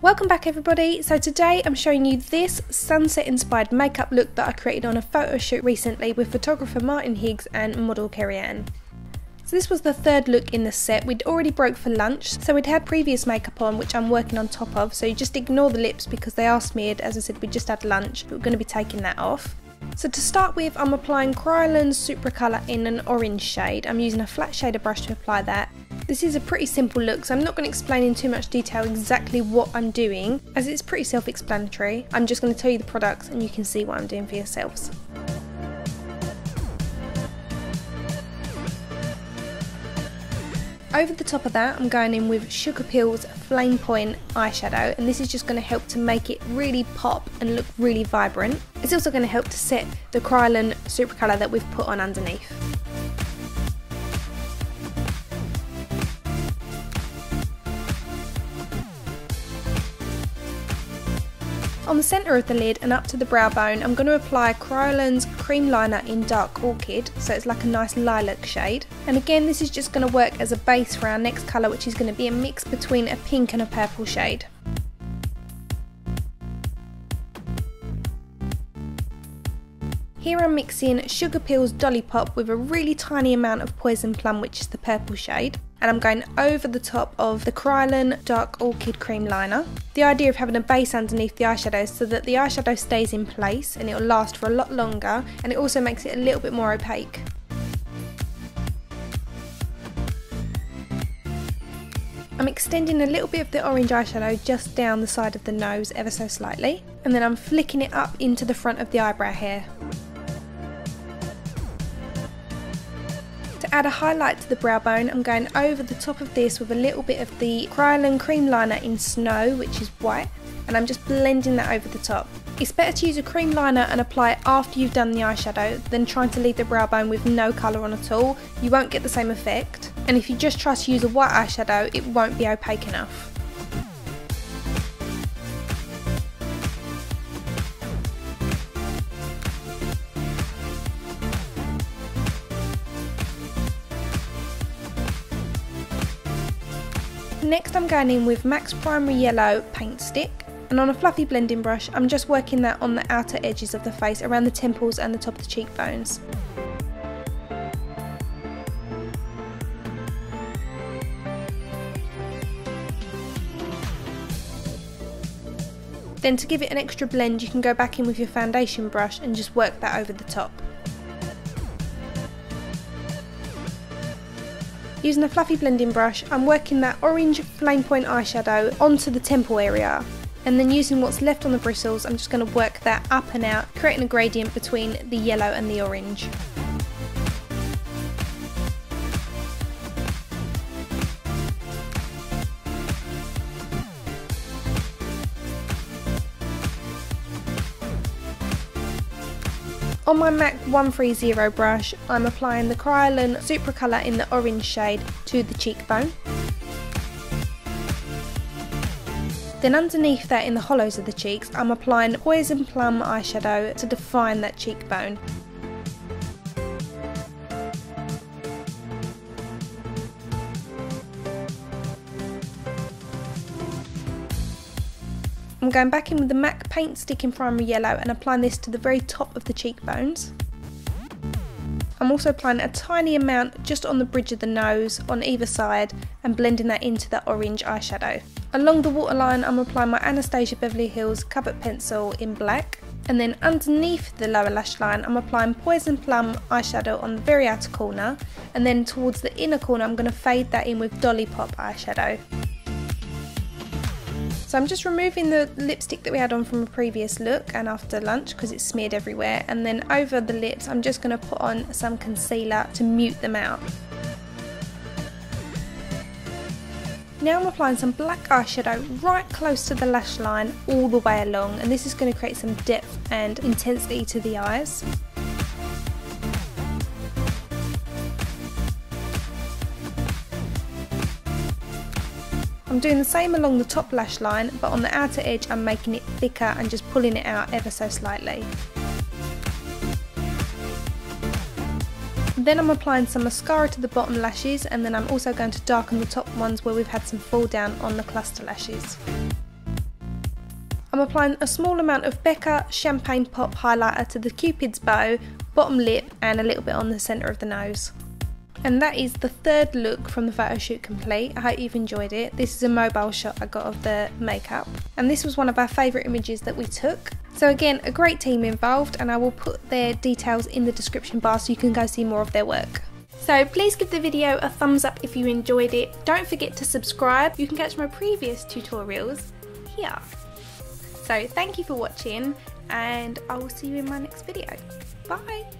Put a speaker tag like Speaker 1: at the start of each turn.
Speaker 1: Welcome back everybody. So today I'm showing you this sunset inspired makeup look that I created on a photo shoot recently with photographer Martin Higgs and model Kerry-Ann. So this was the third look in the set. We'd already broke for lunch, so we'd had previous makeup on which I'm working on top of, so you just ignore the lips because they are smeared. As I said, we just had lunch, but we're going to be taking that off. So to start with, I'm applying Kryolan Supracolor in an orange shade. I'm using a flat shader brush to apply that. This is a pretty simple look, so I'm not going to explain in too much detail exactly what I'm doing, as it's pretty self-explanatory. I'm just going to tell you the products and you can see what I'm doing for yourselves. Over the top of that, I'm going in with Sugarpill's Flamepoint eyeshadow, and this is just going to help to make it really pop and look really vibrant. It's also going to help to set the Kryolan Supracolor that we've put on underneath. On the centre of the lid and up to the brow bone, I'm going to apply Kryolan's cream liner in dark Orchid, so it's like a nice lilac shade. And again, this is just going to work as a base for our next colour, which is going to be a mix between a pink and a purple shade. Here I'm mixing Sugarpill's Dollipop with a really tiny amount of Poison Plum, which is the purple shade. And I'm going over the top of the Kryolan Dark Orchid Cream Liner. The idea of having a base underneath the eyeshadow so that the eyeshadow stays in place and it will last for a lot longer, and it also makes it a little bit more opaque. I'm extending a little bit of the orange eyeshadow just down the side of the nose ever so slightly, and then I'm flicking it up into the front of the eyebrow hair. To add a highlight to the brow bone, I'm going over the top of this with a little bit of the Kryolan Cream Liner in Snow, which is white, and I'm just blending that over the top. It's better to use a cream liner and apply it after you've done the eyeshadow than trying to leave the brow bone with no colour on at all. You won't get the same effect, and if you just try to use a white eyeshadow, it won't be opaque enough. Next I'm going in with MAC's Primary Yellow Paint Stick, and on a fluffy blending brush I'm just working that on the outer edges of the face, around the temples and the top of the cheekbones. Then to give it an extra blend, you can go back in with your foundation brush and just work that over the top. Using a fluffy blending brush, I'm working that orange Flamepoint eyeshadow onto the temple area, and then using what's left on the bristles, I'm just going to work that up and out, creating a gradient between the yellow and the orange. On my MAC 130 brush, I'm applying the Kryolan Supracolor in the orange shade to the cheekbone. Then underneath that, in the hollows of the cheeks, I'm applying Poison Plum eyeshadow to define that cheekbone. I'm going back in with the MAC Paint Stick in Primary Yellow and applying this to the very top of the cheekbones. I'm also applying a tiny amount just on the bridge of the nose on either side and blending that into that orange eyeshadow. Along the waterline, I'm applying my Anastasia Beverly Hills Cupid Pencil in black, and then underneath the lower lash line I'm applying Poison Plum eyeshadow on the very outer corner, and then towards the inner corner I'm going to fade that in with Dollipop eyeshadow. So I'm just removing the lipstick that we had on from a previous look and after lunch because it's smeared everywhere, and then over the lips I'm just going to put on some concealer to mute them out. Now I'm applying some black eyeshadow right close to the lash line all the way along, and this is going to create some depth and intensity to the eyes. I'm doing the same along the top lash line, but on the outer edge I'm making it thicker and just pulling it out ever so slightly. Then I'm applying some mascara to the bottom lashes, and then I'm also going to darken the top ones where we've had some fall down on the cluster lashes. I'm applying a small amount of Becca Champagne Pop highlighter to the Cupid's bow, bottom lip and a little bit on the centre of the nose. And that is the third look from the photo shoot complete. I hope you've enjoyed it. This is a mobile shot I got of the makeup. And this was one of our favourite images that we took. So again, a great team involved, and I will put their details in the description bar so you can go see more of their work. So please give the video a thumbs up if you enjoyed it. Don't forget to subscribe. You can catch my previous tutorials here. So thank you for watching, and I will see you in my next video. Bye!